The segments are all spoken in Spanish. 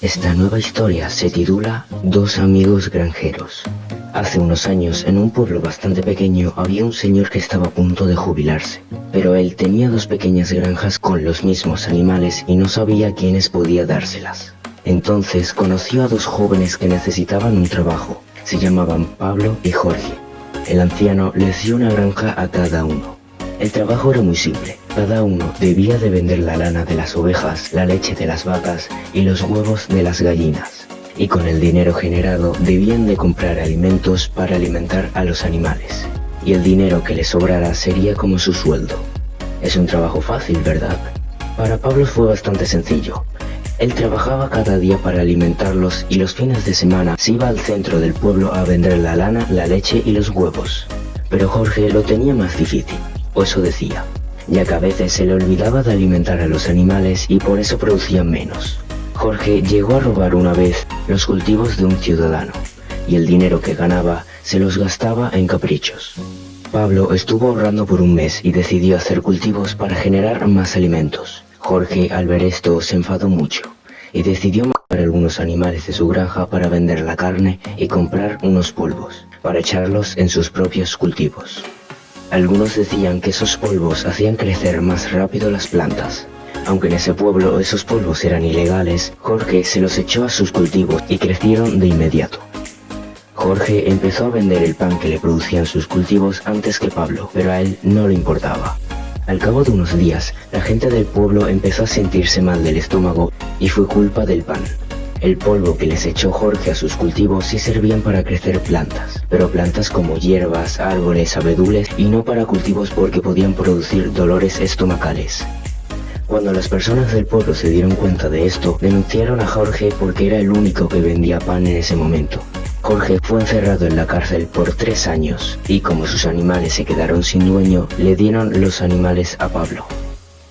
Esta nueva historia se titula Dos amigos granjeros. Hace unos años, en un pueblo bastante pequeño, había un señor que estaba a punto de jubilarse. Pero él tenía dos pequeñas granjas con los mismos animales y no sabía quiénes podía dárselas. Entonces conoció a dos jóvenes que necesitaban un trabajo. Se llamaban Pablo y Jorge. El anciano les dio una granja a cada uno. El trabajo era muy simple. Cada uno debía de vender la lana de las ovejas, la leche de las vacas y los huevos de las gallinas. Y con el dinero generado debían de comprar alimentos para alimentar a los animales. Y el dinero que les sobrara sería como su sueldo. Es un trabajo fácil, ¿verdad? Para Pablo fue bastante sencillo. Él trabajaba cada día para alimentarlos y los fines de semana se iba al centro del pueblo a vender la lana, la leche y los huevos. Pero Jorge lo tenía más difícil, o eso decía, ya que a veces se le olvidaba de alimentar a los animales y por eso producían menos. Jorge llegó a robar una vez los cultivos de un ciudadano, y el dinero que ganaba se los gastaba en caprichos. Pablo estuvo ahorrando por un mes y decidió hacer cultivos para generar más alimentos. Jorge, al ver esto, se enfadó mucho, y decidió matar algunos animales de su granja para vender la carne y comprar unos polvos, para echarlos en sus propios cultivos. Algunos decían que esos polvos hacían crecer más rápido las plantas. Aunque en ese pueblo esos polvos eran ilegales, Jorge se los echó a sus cultivos y crecieron de inmediato. Jorge empezó a vender el pan que le producían sus cultivos antes que Pablo, pero a él no le importaba. Al cabo de unos días, la gente del pueblo empezó a sentirse mal del estómago y fue culpa del pan. El polvo que les echó Jorge a sus cultivos sí servían para crecer plantas, pero plantas como hierbas, árboles, abedules y no para cultivos porque podían producir dolores estomacales. Cuando las personas del pueblo se dieron cuenta de esto, denunciaron a Jorge porque era el único que vendía pan en ese momento. Jorge fue encerrado en la cárcel por 3 años y como sus animales se quedaron sin dueño, le dieron los animales a Pablo.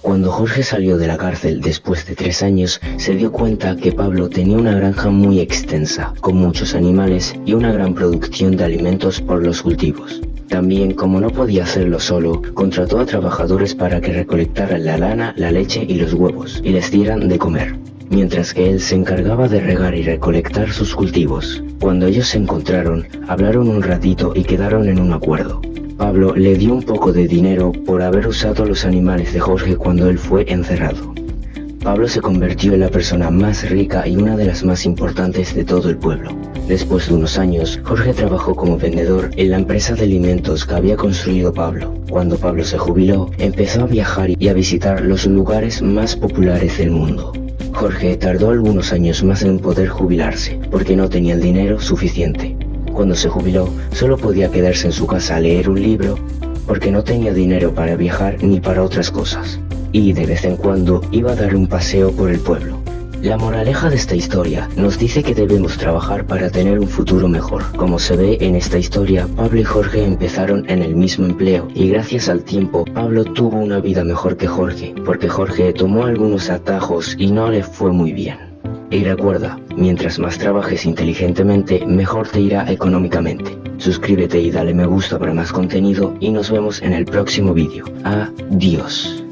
Cuando Jorge salió de la cárcel después de 3 años, se dio cuenta que Pablo tenía una granja muy extensa, con muchos animales y una gran producción de alimentos por los cultivos. También, como no podía hacerlo solo, contrató a trabajadores para que recolectaran la lana, la leche y los huevos, y les dieran de comer, mientras que él se encargaba de regar y recolectar sus cultivos. Cuando ellos se encontraron, hablaron un ratito y quedaron en un acuerdo. Pablo le dio un poco de dinero por haber usado los animales de Jorge cuando él fue encerrado. Pablo se convirtió en la persona más rica y una de las más importantes de todo el pueblo. Después de unos años, Jorge trabajó como vendedor en la empresa de alimentos que había construido Pablo. Cuando Pablo se jubiló, empezó a viajar y a visitar los lugares más populares del mundo. Jorge tardó algunos años más en poder jubilarse, porque no tenía el dinero suficiente. Cuando se jubiló, solo podía quedarse en su casa a leer un libro, porque no tenía dinero para viajar ni para otras cosas. Y de vez en cuando iba a dar un paseo por el pueblo. La moraleja de esta historia nos dice que debemos trabajar para tener un futuro mejor. Como se ve en esta historia, Pablo y Jorge empezaron en el mismo empleo y gracias al tiempo, Pablo tuvo una vida mejor que Jorge, porque Jorge tomó algunos atajos y no le fue muy bien. Y recuerda, mientras más trabajes inteligentemente, mejor te irá económicamente. Suscríbete y dale me gusta para más contenido y nos vemos en el próximo vídeo. Adiós.